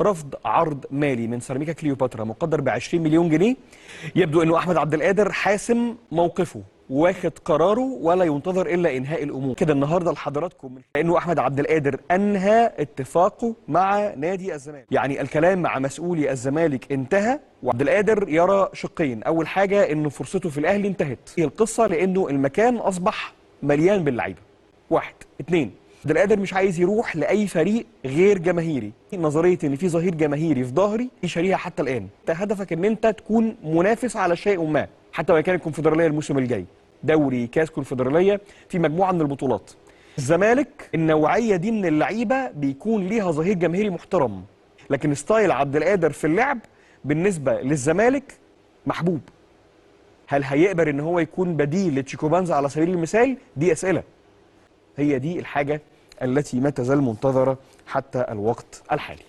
رفض عرض مالي من سيراميكا كليوباترا مقدر ب 20 مليون جنيه. يبدو انه احمد عبد القادر حاسم موقفه واخد قراره ولا ينتظر الا انهاء الامور. كده النهارده لحضراتكم انه احمد عبد القادر انهى اتفاقه مع نادي الزمالك، يعني الكلام مع مسؤولي الزمالك انتهى، وعبد القادر يرى شقين. اول حاجه انه فرصته في الاهلي انتهت، هي القصه لانه المكان اصبح مليان باللعيبه. واحد. اتنين، عبد القادر مش عايز يروح لاي فريق غير جماهيري. نظريه ان في ظهير جماهيري في ظهري دي شريحه حتى الان. انت هدفك ان انت تكون منافس على شيء ما، حتى وان كان الكونفدراليه الموسم الجاي، دوري، كاس كونفدراليه، في مجموعه من البطولات. الزمالك النوعيه دي من اللعيبه بيكون ليها ظهير جماهيري محترم، لكن ستايل عبد القادر في اللعب بالنسبه للزمالك محبوب. هل هيقبل ان هو يكون بديل لتشيكوبانزا على سبيل المثال؟ دي اسئله. هي دي الحاجه التي ما تزال منتظره حتى الوقت الحالي.